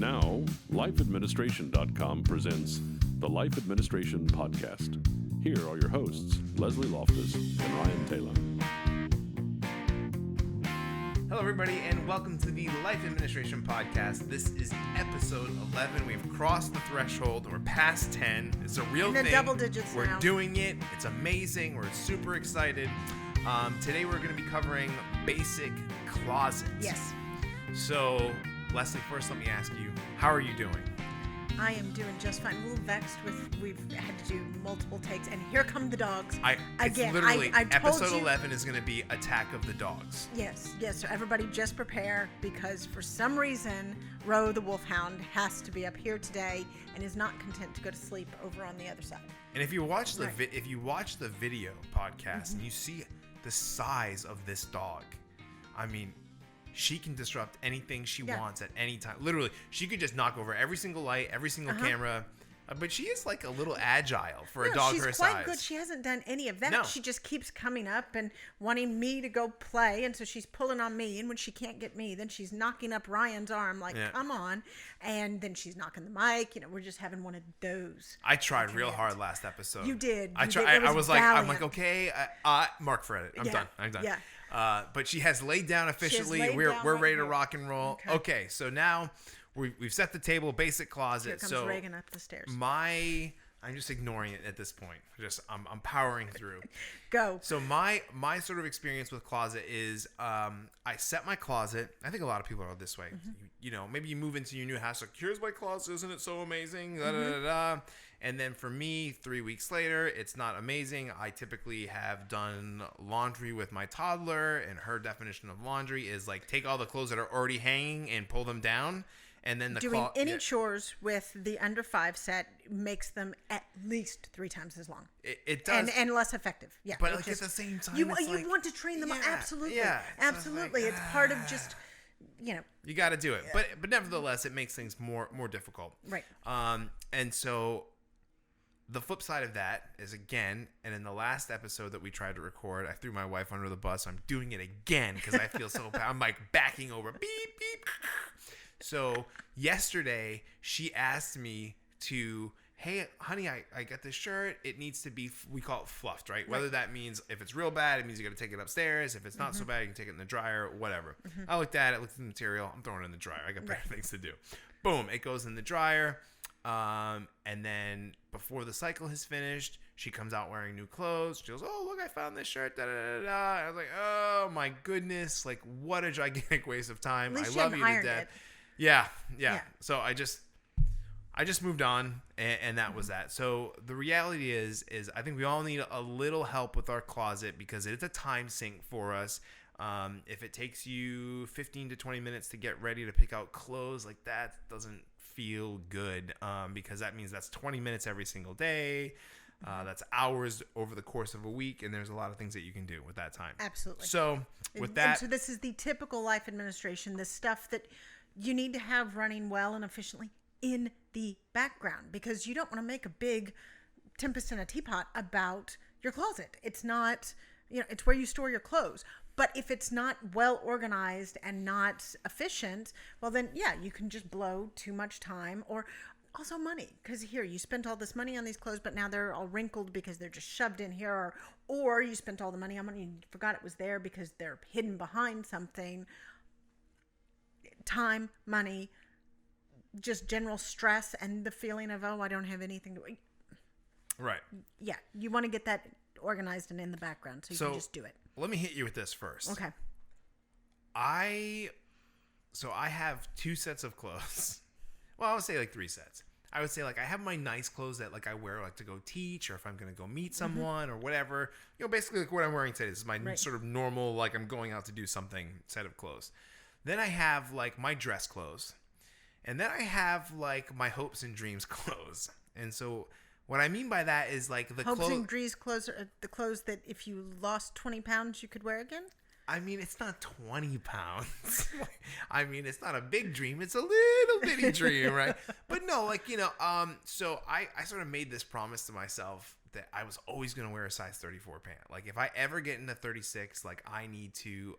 Now, lifeadministration.com presents the Life Administration Podcast. Here are your hosts, Leslie Loftus and Ryan Taylor. Hello, everybody, and welcome to the Life Administration Podcast. This is episode 11. We've crossed the threshold. We're past 10. It's a real thing. In the double digits We're now. doing it. It's amazing. We're super excited. Today, we're going to be covering basic closets. Yes, So, Leslie, first let me ask you, how are you doing? I am doing just fine. A little vexed with we've had to do multiple takes, and here come the dogs. It's Again, literally, I told episode you- 11 is going to be Attack of the Dogs. Yes. So everybody just prepare, because for some reason, Ro the Wolfhound has to be up here today and is not content to go to sleep over on the other side. And if you watch the Right. if you watch the video podcast and you see the size of this dog, I mean, she can disrupt anything she wants at any time. Literally, she could just knock over every single light, every single camera. But she is like a little agile for a dog her she's size. quite good. She hasn't done any of that. No. She just keeps coming up and wanting me to go play, and so she's pulling on me. And when she can't get me, then she's knocking up Ryan's arm, like, Yeah. come on. And then she's knocking the mic. You know, we're just having one of those. I tried real hard last episode. You did. I You tried. did. It I was was like, I'm like, valiant. okay, mark for it. I'm Yeah. done. I'm done. Yeah. But she has laid down officially. laid We're down we're right ready to here. rock and roll. Okay, so now we've set the table. Basic closet. Here comes so Reagan up the stairs. I'm just ignoring it at this point. I'm powering through. Go. So my sort of experience with closet is I set my closet. I think a lot of people are this way. You know, maybe you move into your new house, like, here's my closet, isn't it so amazing? Da, da, da, da. And then for me, 3 weeks later, it's not amazing. I typically have done laundry with my toddler, and her definition of laundry is like take all the clothes that are already hanging and pull them down. And then Doing any chores with the under 5 set makes them at least 3 times as long. It does. And less effective. Yeah. But it like just- at the same time, you it's like, want to train them. yeah, Absolutely. yeah. So it's Absolutely. like, It's part of just, you know. you got to do it. But nevertheless, it makes things more difficult. Right. And so the flip side of that is, again, and in the last episode that we tried to record, I threw my wife under the bus. I'm doing it again because I feel so bad. I'm like backing over. Beep, beep. So yesterday, she asked me to, hey, honey, I got this shirt. It needs to be, we call it fluffed, right? Whether that means if it's real bad, it means you got to take it upstairs. If it's not so bad, you can take it in the dryer, whatever. I looked at it, looked at the material. I'm throwing it in the dryer. I got better things to do. Boom, it goes in the dryer. And then before the cycle has finished, she comes out wearing new clothes. She goes, oh, look, I found this shirt. Da, da, da, da. And I was like, oh my goodness. Like, what a gigantic waste of time. At least I you love hadn't you to ironed death. it. Yeah. So I just moved on, and that was that. So the reality is I think we all need a little help with our closet because it's a time sink for us. If it takes you 15 to 20 minutes to get ready to pick out clothes, like that doesn't feel good, because that means that's 20 minutes every single day. That's hours over the course of a week, and there's a lot of things that you can do with that time. Absolutely. So with And that, so this is the typical life administration, the stuff that you need to have running well and efficiently in the background, because you don't want to make a big tempest in a teapot about your closet. It's not, it's where you store your clothes. But if it's not well organized and not efficient, well then, yeah, you can just blow too much time or also money. Because here, you spent all this money on these clothes, but now they're all wrinkled because they're just shoved in here. Or you spent all the money on money and you forgot it was there because they're hidden behind something. Time, money, just general stress and the feeling of, oh, I don't have anything to... right. Yeah, you want to get that organized and in the background so you can just do it. Let me hit you with this first. Okay. I have 2 sets of clothes. Well, I would say like 3 sets. I would say like I have my nice clothes that like I wear like to go teach, or if I'm going to go meet someone or whatever. Basically like what I'm wearing today. This is my sort of normal, like I'm going out to do something set of clothes. Then I have like my dress clothes. And then I have like my hopes and dreams clothes. And so what I mean by that is like the Hopes and dreams clothes are the clothes that if you lost 20 pounds, you could wear again? I mean, it's not 20 pounds. I mean, it's not a big dream. It's a little bitty dream, right? But no, like, so I sort of made this promise to myself that I was always going to wear a size 34 pant. Like if I ever get into 36, like I need to.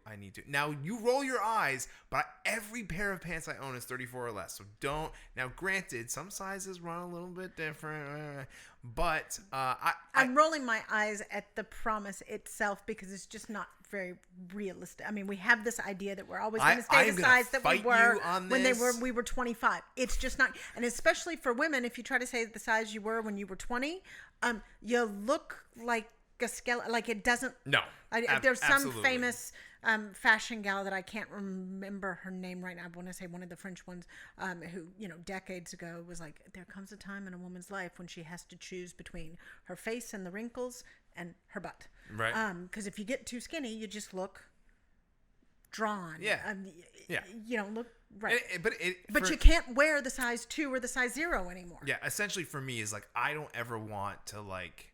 Now you roll your eyes, but every pair of pants I own is 34 or less. So don't. Now granted, some sizes run a little bit different, but I'm rolling my eyes at the promise itself because it's just not very realistic. I mean, we have this idea that we're always going to stay the size that we were when we were 25. It's just not, and especially for women, if you try to say the size you were when you were 20, you look like a skeleton. Like it doesn't. No. There's some absolutely. famous fashion gal that I can't remember her name right now. I want to say one of the French ones who, decades ago was like, there comes a time in a woman's life when she has to choose between her face and the wrinkles and her butt. Right. Because if you get too skinny, you just look drawn. Yeah. You don't look right. But you can't wear the size 2 or the size 0 anymore. Yeah. Essentially for me is like, I don't ever want to like,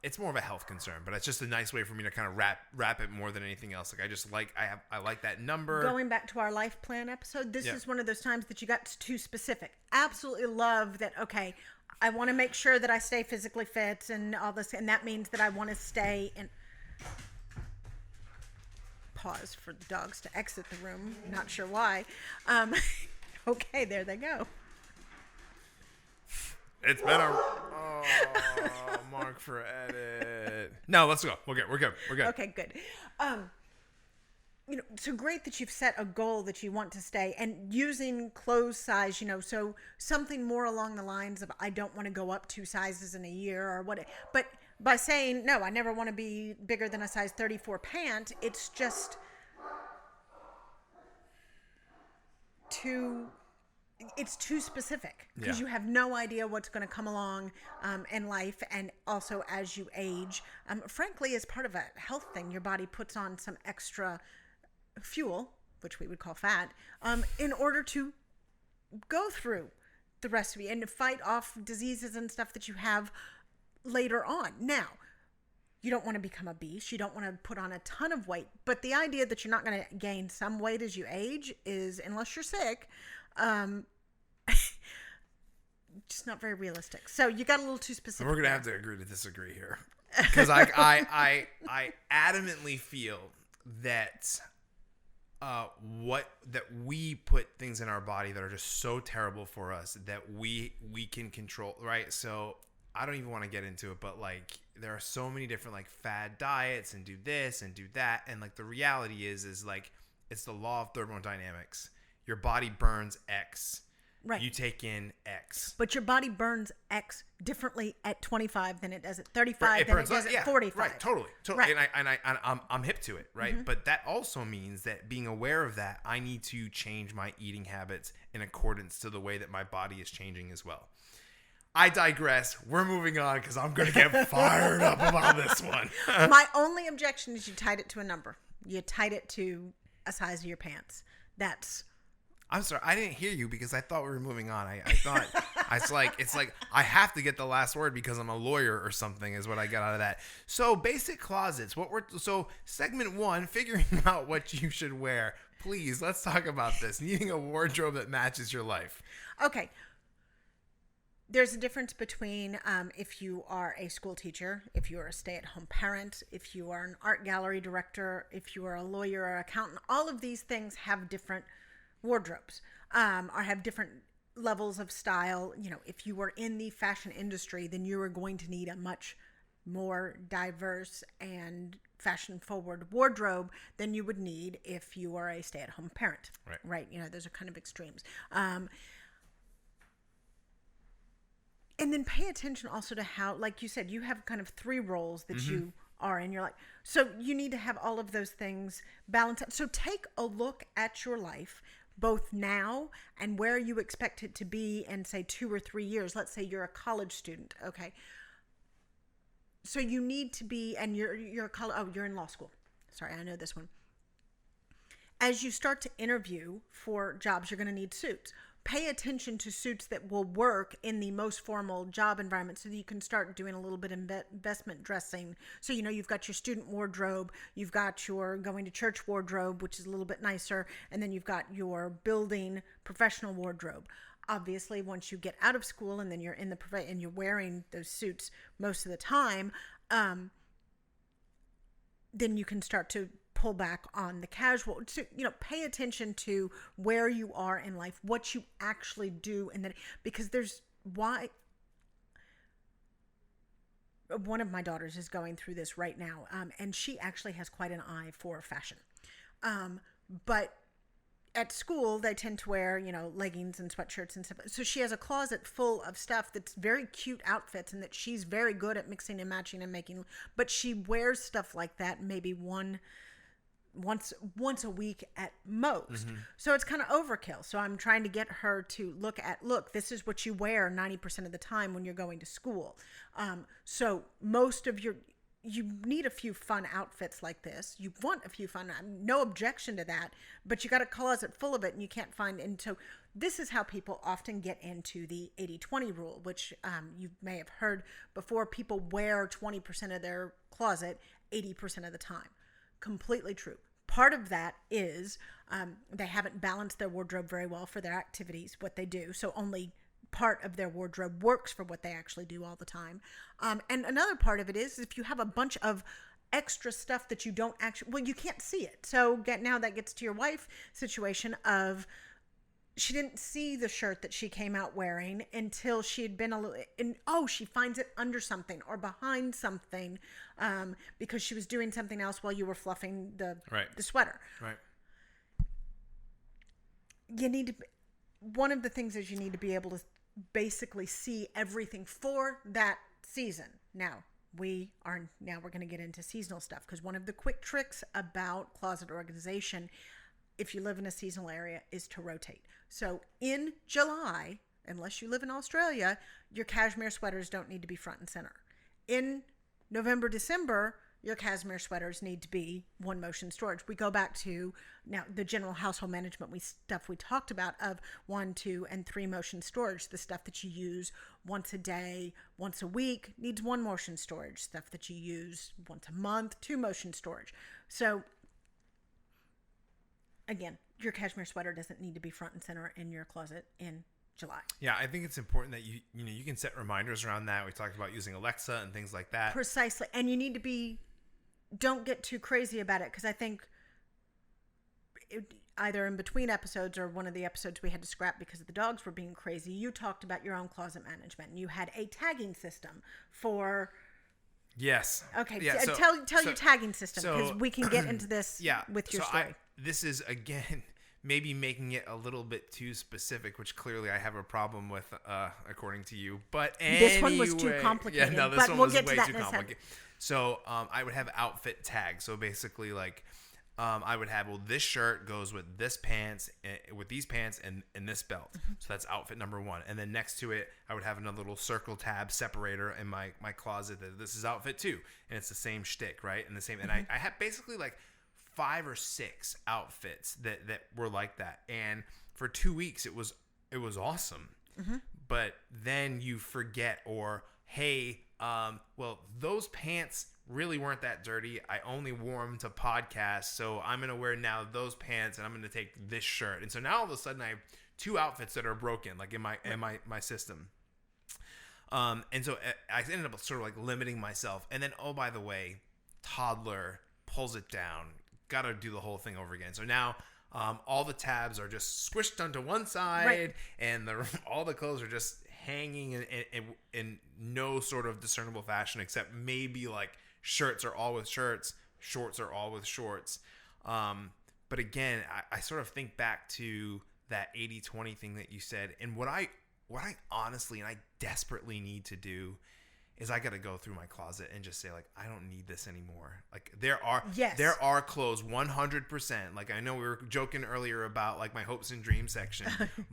it's more of a health concern, but it's just a nice way for me to kind of wrap it more than anything else. Like I like that number. Going back to our life plan episode, this is one of those times that you got too specific. Absolutely love that. Okay, I want to make sure that I stay physically fit and all this, and that means that I want to stay in. Pause for the dogs to exit the room. Not sure why. Okay, there they go. It's been a mark for edit. No, let's go. We're good. Okay, good. So great that you've set a goal that you want to stay and using clothes size, so something more along the lines of I don't want to go up 2 sizes in a year or what. But by saying, no, I never want to be bigger than a size 34 pant, it's just it's too specific because you have no idea what's going to come along in life. And also as you age, frankly, as part of a health thing, your body puts on some extra fuel, which we would call fat, in order to go through the rest of you and to fight off diseases and stuff that you have later on. Now, you don't want to become a beast. You don't want to put on a ton of weight. But the idea that you're not going to gain some weight as you age is, unless you're sick, just not very realistic. So you got a little too specific. We're gonna have to agree to disagree here, because I adamantly feel that that we put things in our body that are just so terrible for us that we can control, right? So I don't even want to get into it, but like there are so many different like fad diets and do this and do that, and like the reality is like it's the law of thermodynamics. Your body burns X. Right. You take in X. But your body burns X differently at 25 than it does at 35 than it does at 45. Right, totally. Right. And I'm hip to it, right? Mm-hmm. But that also means that being aware of that, I need to change my eating habits in accordance to the way that my body is changing as well. I digress. We're moving on because I'm going to get fired up about this one. My only objection is you tied it to a number. You tied it to a size of your pants. I'm sorry, I didn't hear you because I thought we were moving on. I thought it's like I have to get the last word because I'm a lawyer or something is what I got out of that. So basic closets. So segment 1, figuring out what you should wear. Please, let's talk about this. Needing a wardrobe that matches your life. Okay. There's a difference between if you are a school teacher, if you are a stay-at-home parent, if you are an art gallery director, if you are a lawyer or accountant. All of these things have different wardrobes or have different levels of style. If you are in the fashion industry, then you are going to need a much more diverse and fashion-forward wardrobe than you would need if you are a stay-at-home parent. Right? Those are kind of extremes. And then pay attention also to how, like you said, you have kind of 3 roles that you are in. You're like, so you need to have all of those things balanced out. So take a look at your life, both now and where you expect it to be in, say, 2 or 3 years. Let's say you're a college student. Okay. So you need to be, and you're in law school. Sorry, I know this one. As you start to interview for jobs, you're going to need suits. Pay attention to suits that will work in the most formal job environment so that you can start doing a little bit of investment dressing. So, you've got your student wardrobe, you've got your going to church wardrobe, which is a little bit nicer, and then you've got your building professional wardrobe. obviously, once you get out of school and then you're in the and you're wearing those suits most of the time, then you can start to pull back on the casual. So, pay attention to where you are in life, what you actually do, and then because one of my daughters is going through this right now, and she actually has quite an eye for fashion. But at school, they tend to wear, leggings and sweatshirts and stuff. So she has a closet full of stuff that's very cute outfits and that she's very good at mixing and matching and making. But she wears stuff like that maybe once a week at most. So it's kind of overkill. So I'm trying to get her to look, this is what you wear 90% of the time when you're going to school. So most of you need a few fun outfits like this. You want a few fun, no objection to that, but you got a closet full of it and you can't find. And so this is how people often get into the 80-20 rule, which you may have heard before. People wear 20% of their closet 80% of the time. Completely true. Part of that is they haven't balanced their wardrobe very well for their activities, what they do. So only part of their wardrobe works for what they actually do all the time. And another part of it is if you have a bunch of extra stuff that you don't actually, you can't see it. So now that gets to your wife situation of she didn't see the shirt that she came out wearing until she had been she finds it under something or behind something because she was doing something else while you were fluffing the sweater. Right. One of the things is you need to be able to basically see everything for that season. Now we're going to get into seasonal stuff because one of the quick tricks about closet organization, if you live in a seasonal area, is to rotate. So in July, unless you live in Australia, your cashmere sweaters don't need to be front and center. In November, December, your cashmere sweaters need to be one motion storage. We go back to now the general household management stuff we talked about of 1, 2, and 3 motion storage. The stuff that you use once a day, once a week needs 1 motion storage. Stuff that you use once a month, 2 motion storage. So again, your cashmere sweater doesn't need to be front and center in your closet in July. Yeah, I think it's important that you can set reminders around that. We talked about using Alexa and things like that. Precisely. And you need to don't get too crazy about it because I think either in between episodes or one of the episodes we had to scrap because the dogs were being crazy, you talked about your own closet management and you had a tagging system for... Yes. Okay. Yeah, tell your tagging system because we can get into this with your story. This is, again, maybe making it a little bit too specific, which clearly I have a problem with, according to you. But anyway, this one was too complicated. Yeah, no, this but one we'll was get way to that too in a complicated. So I would have outfit tags. So basically, like, I would have, this shirt goes with this pants, with these pants, and this belt. Mm-hmm. So that's outfit number 1. And then next to it, I would have another little circle tab separator in my closet that this is outfit 2. And it's the same shtick, right? And the same. And I had basically like 5 or 6 outfits that were like that. And for 2 weeks, it was awesome. Mm-hmm. But then you forget, or, hey, those pants really weren't that dirty. I only wore them to podcast, so I'm going to wear now those pants and I'm going to take this shirt. And so now all of a sudden I have 2 outfits that are broken, like in my system. And so I ended up sort of like limiting myself. And then, oh, by the way, toddler pulls it down. Got to do the whole thing over again. So now all the tabs are just squished onto one side, and all the clothes are just hanging in no sort of discernible fashion, except maybe like shirts are all with shirts, shorts are all with shorts. But again, I sort of think back to that 80-20 thing that you said, and what I honestly and I desperately need to do is I got to go through my closet and just say, like, I don't need this ananymore. Like, there are clothes 100%. Like, I know we were joking earlier about like my hopes and dreams section,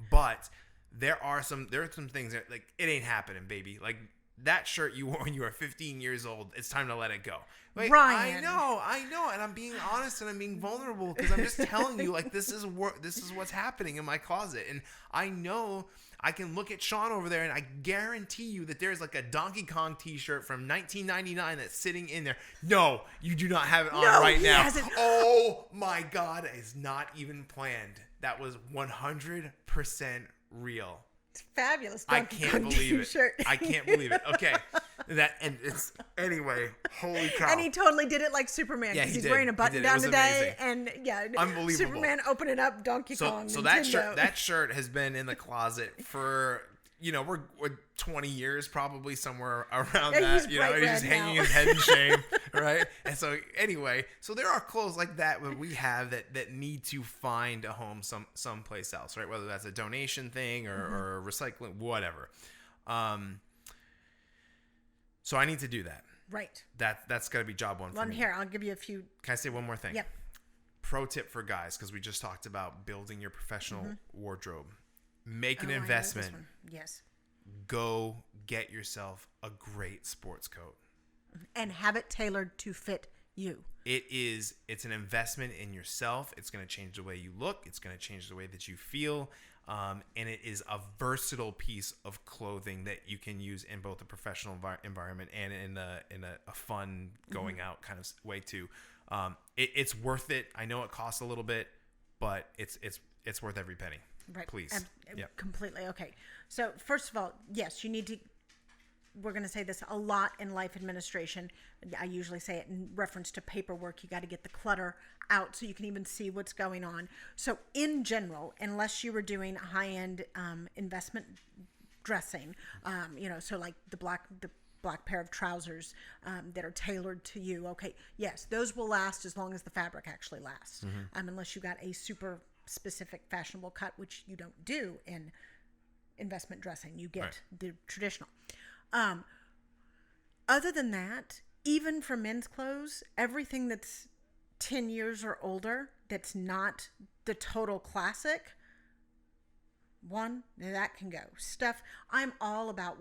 but there are some things that, like, it ain't happening, baby. Like, that shirt you wore when you were 15 years old, it's time to let it go. Like, Ryan. I know, and I'm being honest and I'm being vulnerable because I'm just telling you, like, this is what's happening in my closet, and I know I can look at Sean over there, and I guarantee you that there's like a Donkey Kong T-shirt from 1999 that's sitting in there. No, you do not have it on right now. Hasn't. Oh my God, it's not even planned. That was 100% real. It's fabulous. I Donkey can't Kong believe it. t-shirt. I can't believe it. Okay. And it's anyway, holy cow. And he totally did it like Superman Yeah, because he he's did. wearing a He button did. It down was today, amazing. and yeah, Unbelievable. Superman opening up Donkey Kong. So Nintendo. that shirt has been in the closet for, we're 20 years probably, somewhere around Yeah, that. he's bright He's just red hanging now. his head in shame, right? And so anyway, so there are clothes like that we have that need to find a home someplace else, right? Whether that's a donation thing or recycling, whatever. So I need to do that. Right. That's got to be job one for Well, me. here, I'll give you a few. Can I say one more thing? Yep. Pro tip for guys, because we just talked about building your professional wardrobe. Make an Oh, I know this investment. one. Yes. Go get yourself a great sports coat. And have it tailored to fit you. It's an investment in yourself. It's going to change the way you look. It's going to change the way that you feel. And it is a versatile piece of clothing that you can use in both a professional environment and in a fun going out kind of way too. It's worth it. I know it costs a little bit, but it's worth every penny. Right. Please. Yep. Completely. Okay. So first of all, yes, you need to. We're going to say this a lot in life administration. I usually say it in reference to paperwork. You got to get the clutter out so you can even see what's going on. So in general, unless you were doing high-end investment dressing, so like the black pair of trousers that are tailored to you. Okay, yes, those will last as long as the fabric actually lasts, unless you got a super specific fashionable cut, which you don't do in investment dressing. You get the traditional. Other than that, even for men's clothes, everything that's 10 years or older, that's not the total classic, that can go. Stuff, I'm all about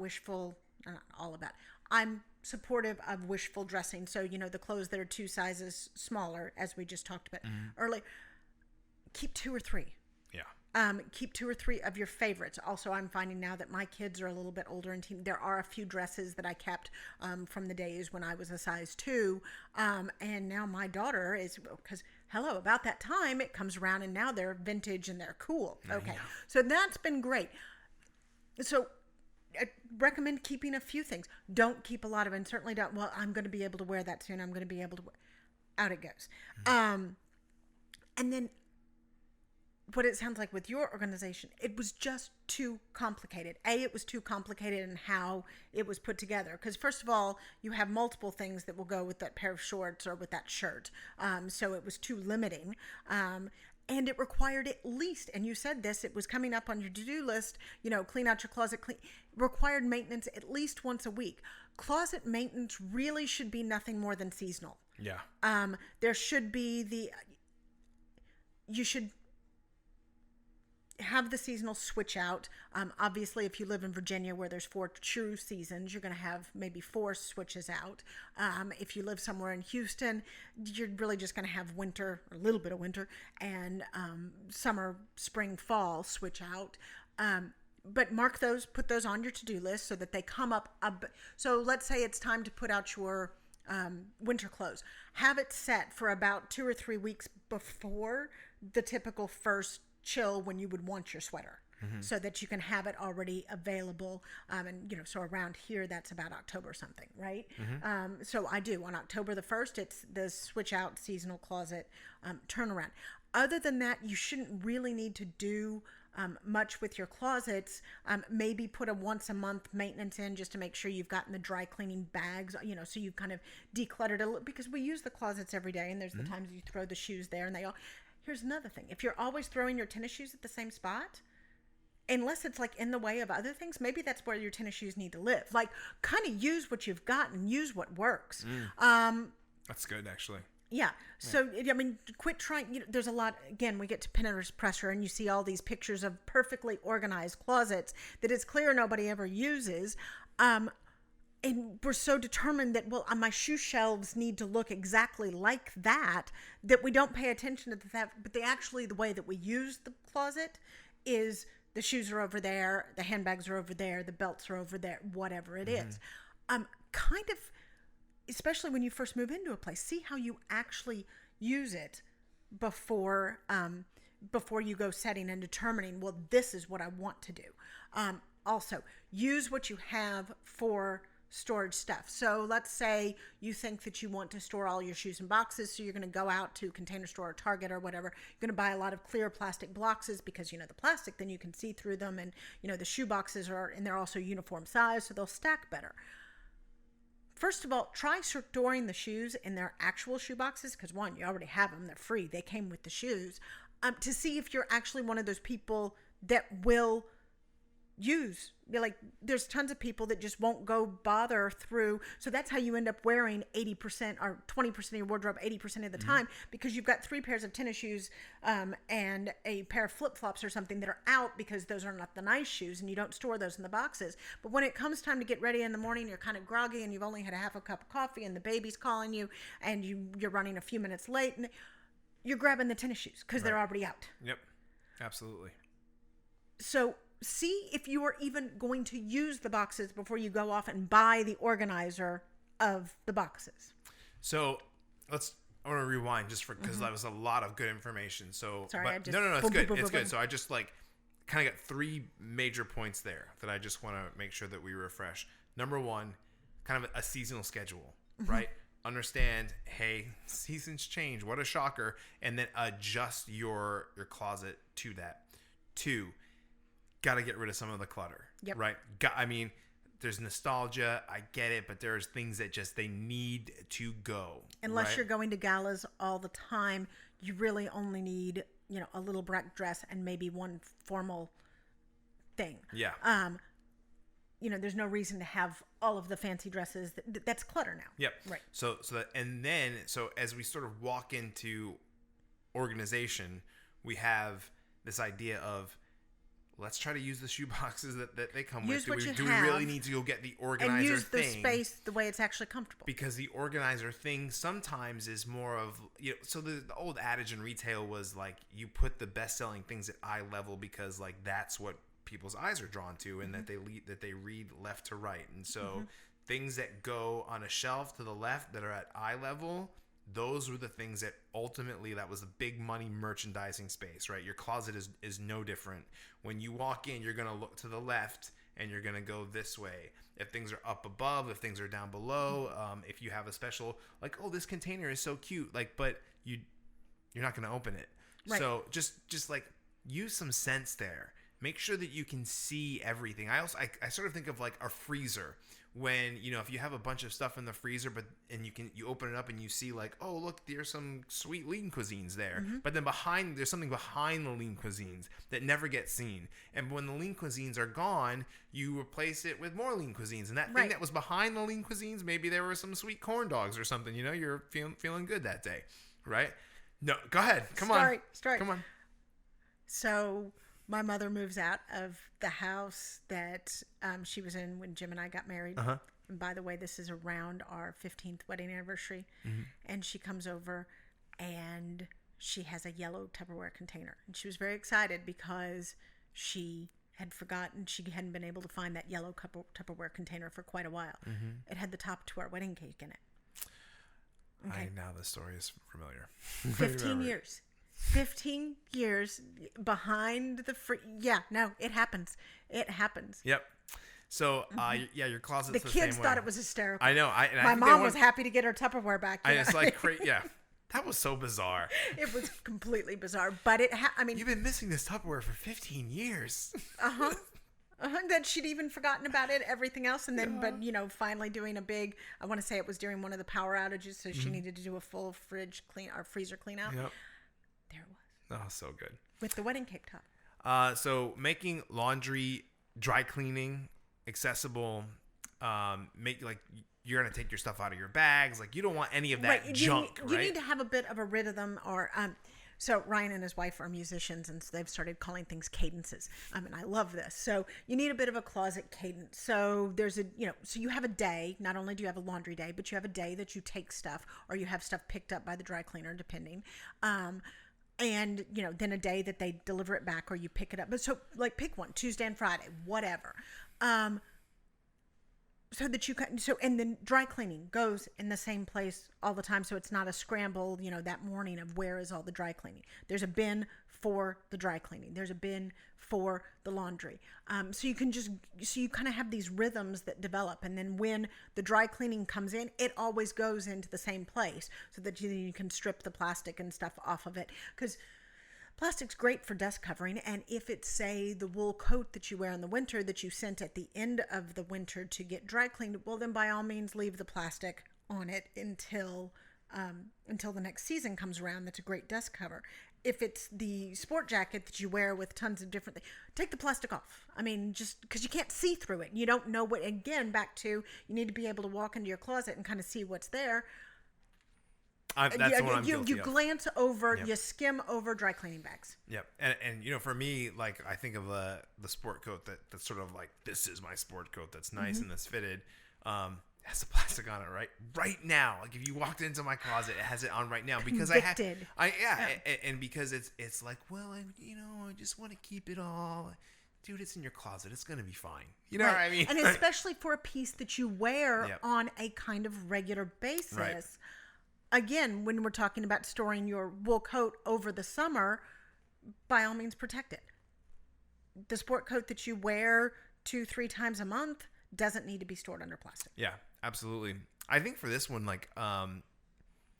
I'm supportive of wishful dressing. So, the clothes that are 2 sizes smaller, as we just talked about earlier, keep 2 or 3. Yeah. Keep 2 or 3 of your favorites. Also, I'm finding now that my kids are a little bit older and there are a few dresses that I kept from the days when I was a size 2. And now my daughter is, because about that time it comes around and now they're vintage and they're cool. Okay. So that's been great. So I recommend keeping a few things. Don't keep a lot of, and certainly don't, well, I'm going to be able to wear that soon. I'm going to be able to, out it goes. And then, what it sounds like with your organization, it was just too complicated. It was too complicated in how it was put together. Because first of all, you have multiple things that will go with that pair of shorts or with that shirt. So it was too limiting. And it required at least, and you said this, it was coming up on your to-do list, clean out your closet, required maintenance at least once a week. Closet maintenance really should be nothing more than seasonal. Yeah. There should be you should have the seasonal switch out. Obviously, if you live in Virginia where there's 4 true seasons, you're going to have maybe 4 switches out. If you live somewhere in Houston, you're really just going to have winter, or a little bit of winter, and summer, spring, fall switch out. But mark those, put those on your to-do list so that they come up. So let's say it's time to put out your winter clothes. Have it set for about 2 or 3 weeks before the typical first chill when you would want your sweater, so that you can have it already available. And so around here that's about October something, right? So I do on October the 1st, it's the switch out seasonal closet turnaround. Other than that, you shouldn't really need to do much with your closets. Maybe put a once a month maintenance in just to make sure you've gotten the dry cleaning bags, so you've kind of decluttered a little, because we use the closets every day, and there's the times you throw the shoes there and Here's another thing. If you're always throwing your tennis shoes at the same spot, unless it's like in the way of other things, maybe that's where your tennis shoes need to live. Like, kind of use what you've got and use what works. That's good, actually. Yeah. So, quit trying. There's a lot. Again, we get to Pinterest pressure and you see all these pictures of perfectly organized closets that it's clear nobody ever uses. And we're so determined that, my shoe shelves need to look exactly like that we don't pay attention to that. But the way that we use the closet is the shoes are over there, the handbags are over there, the belts are over there, whatever it is. Kind of, especially when you first move into a place, see how you actually use it before before you go setting and determining, well, this is what I want to do. Also, use what you have for storage stuff. So let's say you think that you want to store all your shoes in boxes, so you're going to go out to Container Store or Target or whatever. You're going to buy a lot of clear plastic boxes because, the plastic, then you can see through them, and, the shoe boxes and they're also uniform size, so they'll stack better. First of all, try storing the shoes in their actual shoe boxes because, one, you already have them. They're free. They came with the shoes. To see if you're actually one of those people that will use. There's tons of people that just won't go bother through. So that's how you end up wearing 80% or 20% of your wardrobe 80% of the time, because you've got 3 pairs of tennis shoes and a pair of flip-flops or something that are out because those are not the nice shoes and you don't store those in the boxes. But when it comes time to get ready in the morning, you're kind of groggy and you've only had a half a cup of coffee and the baby's calling you and you're running a few minutes late and you're grabbing the tennis shoes because they're already out. Yep, absolutely. So see if you are even going to use the boxes before you go off and buy the organizer of the boxes. So I want to rewind just because that was a lot of good information. So sorry, but, I just no, it's boom, good. boom, boom, It's boom, good. So I just kind of got 3 major points there that I just want to make sure that we refresh. Number 1, kind of a seasonal schedule, right? Understand, hey, seasons change. What a shocker. And then adjust your closet to that. 2, got to get rid of some of the clutter. Yep. Right? There's nostalgia. I get it. But there's things that just they need to go. Unless you're going to galas all the time, you really only need, a little black dress and maybe one formal thing. Yeah. There's no reason to have all of the fancy dresses. That's clutter now. Yep. Right. So as we sort of walk into organization, we have this idea of let's try to use the shoe boxes that they come use with. Do we really need to go get the organizer and use thing? The space the way it's actually comfortable. Because the organizer thing sometimes is more of, so the old adage in retail was like you put the best-selling things at eye level because like that's what people's eyes are drawn to and that they read left to right. And so things that go on a shelf to the left that are at eye level, those were the things that ultimately, that was a big money merchandising space, right? Your closet is no different. When you walk in, you're going to look to the left and you're going to go this way. If things are up above, if things are down below, if you have a special, like, oh, this container is so cute, like, but you're not going to open it. Right. So just like use some sense there. Make sure that you can see everything. I sort of think of like a freezer. When if you have a bunch of stuff in the freezer, and you open it up and you see like, oh look, there's some sweet lean cuisines there, but then there's something behind the lean cuisines that never gets seen. And when the lean cuisines are gone, you replace it with more lean cuisines, and that thing that was behind the lean cuisines, maybe there were some sweet corn dogs or something. You're feeling good that day, right? No, go ahead, come on. So my mother moves out of the house that she was in when Jim and I got married. And by the way, this is around our 15th wedding anniversary. And she comes over and she has a yellow Tupperware container. And she was very excited because she had forgotten, she hadn't been able to find that yellow Tupperware container for quite a while. It had the top to our wedding cake in it. Okay. Now the story is familiar. 15 years. 15 years behind the it happens. It happens. Yep. So, your closet's the kids thought it was hysterical. I know. My mom was happy to get her Tupperware back. It's like, that was so bizarre. It was completely bizarre, but you've been missing this Tupperware for 15 years. That she'd even forgotten about it, everything else. And then, but finally doing a big, I want to say it was during one of the power outages. So she needed to do a full freezer clean out. Yep. There it was. Oh, so good. With the wedding cake top. So making laundry, dry cleaning accessible, make like you're going to take your stuff out of your bags. Like you don't want any of that junk, right? You need to have a bit of a rhythm or, so Ryan and his wife are musicians and so they've started calling things cadences. And I love this. So you need a bit of a closet cadence. So there's so you have a day, not only do you have a laundry day, but you have a day that you take stuff or you have stuff picked up by the dry cleaner, depending. And, then a day that they deliver it back or you pick it up. But so like pick one, Tuesday and Friday, whatever. so that you can, so, and then dry cleaning goes in the same place all the time. So it's not a scramble, that morning of where is all the dry cleaning. There's a bin for the dry cleaning. There's a bin for the laundry. So you kind of have these rhythms that develop. And then when the dry cleaning comes in, it always goes into the same place so that you can strip the plastic and stuff off of it. Because plastic's great for dust covering, and if it's, say, the wool coat that you wear in the winter that you sent at the end of the winter to get dry cleaned, well, then by all means leave the plastic on it until the next season comes around. That's a great dust cover. If it's the sport jacket that you wear with tons of different things, take the plastic off. I mean, just because you can't see through it. You don't know what, again, back to, you need to be able to walk into your closet and kind of see what's there. That's the one I'm guilty you of. glance over, you skim over dry cleaning bags. Yep. And for me, like, I think of the sport coat that's sort of like, this is my sport coat that's nice and that's fitted. Has the plastic on it right now. Like, if you walked into my closet, it has it on right now because Convicted. and because it's like, well, I just want to keep it all. Dude, it's in your closet. It's gonna be fine. You know what I mean? And especially for a piece that you wear on a kind of regular basis. Right. Again, when we're talking about storing your wool coat over the summer, by all means protect it. The sport coat that you wear 2-3 times a month doesn't need to be stored under plastic. Yeah, absolutely. I think for this one, like,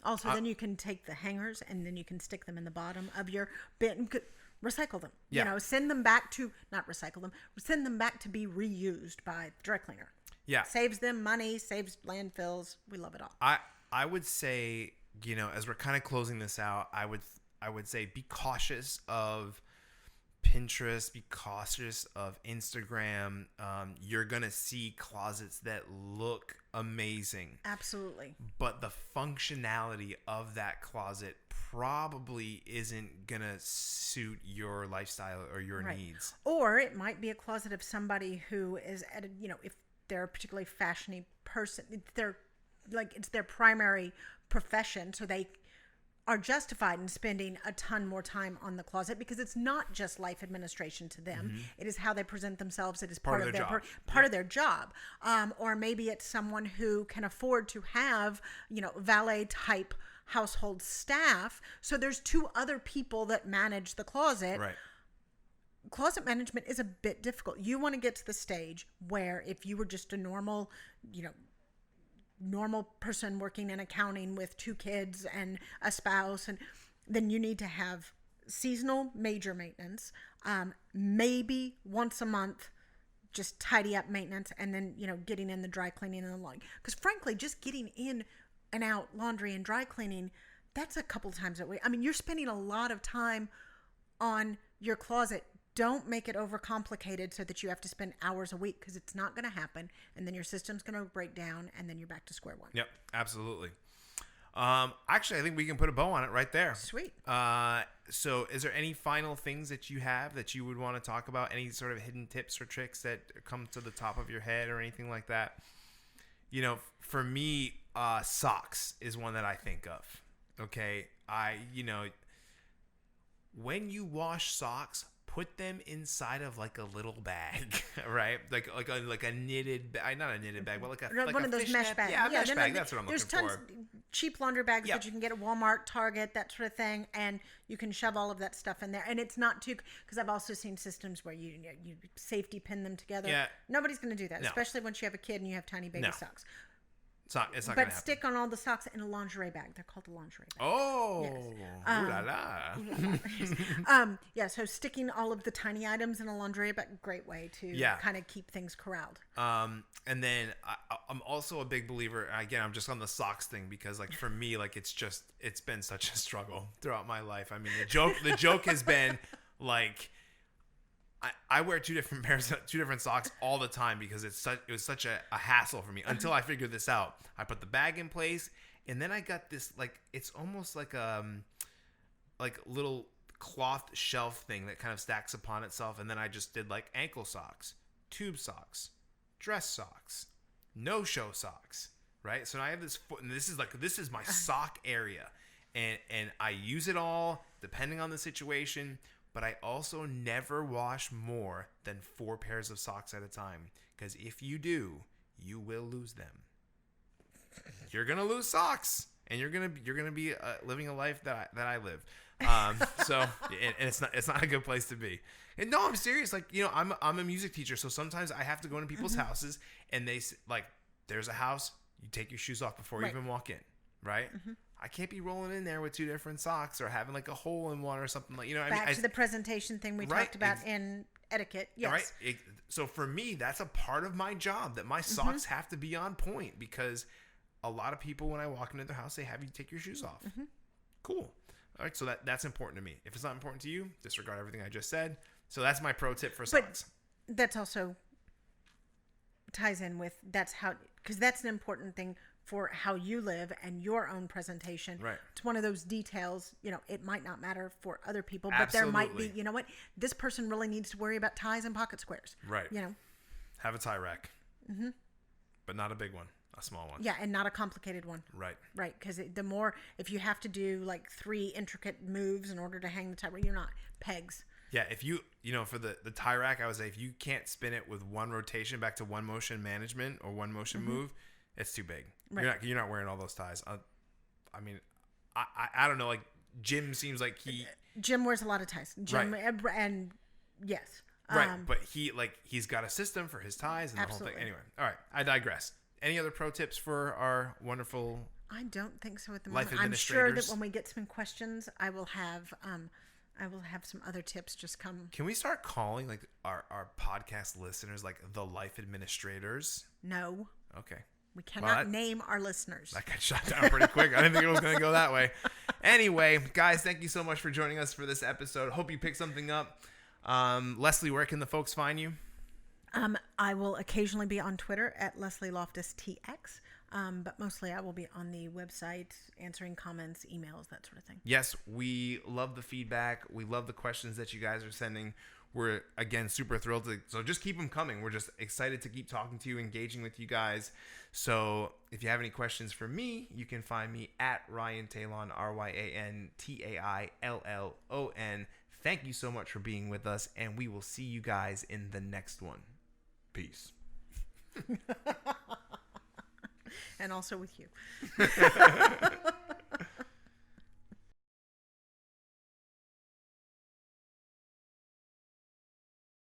also, then you can take the hangers and then you can stick them in the bottom of your bin. Recycle them. Yeah. Send them back to, not recycle them, send them back to be reused by the dry cleaner. Yeah. Saves them money, saves landfills. We love it all. I would say, as we're kind of closing this out, I would say be cautious of Pinterest, be cautious of Instagram. You're going to see closets that look amazing. Absolutely. But the functionality of that closet probably isn't going to suit your lifestyle or your needs. Or it might be a closet of somebody who is at if they're a particularly fashiony person, it's their primary profession, so they are justified in spending a ton more time on the closet because it's not just life administration to them. It is how they present themselves. It is part of their job. Or maybe it's someone who can afford to have, valet type household staff. So there's 2 other people that manage the closet. Right. Closet management is a bit difficult. You want to get to the stage where if you were just a normal person working in accounting with 2 kids and a spouse, and then you need to have seasonal major maintenance, maybe once a month, just tidy up maintenance, and then, getting in the dry cleaning and the laundry. Because frankly, just getting in and out laundry and dry cleaning, that's a couple times a week. I mean, you're spending a lot of time on your closet. Don't make it overcomplicated so that you have to spend hours a week, because it's not going to happen. And then your system's going to break down and then you're back to square one. Yep, absolutely. Actually, I think we can put a bow on it right there. Sweet. So is there any final things that you have that you would want to talk about? Any sort of hidden tips or tricks that come to the top of your head or anything like that? For me, socks is one that I think of. Okay. When you wash socks, put them inside of like a little bag, right? Like a knitted bag, not a knitted bag, but like one of those mesh bags. Yeah, mesh bag. That's what I'm looking for. There's tons cheap laundry bags that you can get at Walmart, Target, that sort of thing, and you can shove all of that stuff in there. And it's not too, because I've also seen systems where you safety pin them together. Yeah. Nobody's going to do that, No. especially once you have a kid and you have tiny baby socks. It's not But going to happen. stick on all the socks in a lingerie bag. They're called a lingerie bag. Oh, Yes. ooh la la. So sticking all of the tiny items in a lingerie bag, great way to kind of keep things corralled. And then I'm also a big believer. Again, I'm just on the socks thing because, like, for me, like, it's been such a struggle throughout my life. I mean, the joke has been like, I wear 2 different socks all the time because it was such a hassle for me until I figured this out. I put the bag in place, and then I got this, like, it's almost like little cloth shelf thing that kind of stacks upon itself, and then I just did like ankle socks, tube socks, dress socks, no-show socks, right? So now I have this foot, and this is my sock area, and I use it all depending on the situation. But I also never wash more than 4 pairs of socks at a time. Because if you do, you will lose them. You're gonna lose socks, and you're gonna be living a life that I live. So and it's not a good place to be. And no, I'm serious. Like, you know, I'm a music teacher, so sometimes I have to go into people's houses, and they like, there's a house, you take your shoes off before you even walk in, right? I can't be rolling in there with two different socks or having like a hole in one or something, like, you know. Back to the presentation thing we talked about in etiquette. Yes. Right. So for me, that's a part of my job, that my socks have to be on point, because a lot of people, when I walk into their house, they have you take your shoes off. Cool. All right. So that's important to me. If it's not important to you, disregard everything I just said. So that's my pro tip for socks. But that's also ties in with because that's an important thing for how you live and your own presentation. Right. It's one of those details, you know, it might not matter for other people, but there might be, you know what, this person really needs to worry about ties and pocket squares. Right. You know. Have a tie rack. But not a big one. A small one. Yeah, and not a complicated one. Right. Right, because if you have to do like 3 intricate moves in order to hang the tie rack, you're not. Pegs. Yeah, if you know, for the tie rack, I would say if you can't spin it with one rotation back to one motion management or one motion move, it's too big. Right. You're not wearing all those ties. I mean, I don't know. Like, Jim seems like Jim wears a lot of ties. Jim, right. And yes. Right, but he's got a system for his ties and absolutely. The whole thing. Anyway, all right, I digress. Any other pro tips for our wonderful I don't think so at the life moment. I'm sure administrators? that when we get some questions, I will have some other tips just come. Can we start calling like our podcast listeners like the life administrators? No. Okay. We cannot name our listeners. That got shot down pretty quick. I didn't think it was going to go that way. Anyway, guys, thank you so much for joining us for this episode. Hope you picked something up. Leslie, where can the folks find you? I will occasionally be on Twitter at Leslie Loftus TX, but mostly I will be on the website answering comments, emails, that sort of thing. Yes, we love the feedback. We love the questions that you guys are sending. We're, again, super thrilled. So just keep them coming. We're just excited to keep talking to you, engaging with you guys. So if you have any questions for me, you can find me at Ryan Tailon, RyanTaillon. Thank you so much for being with us, and we will see you guys in the next one. Peace. And also with you.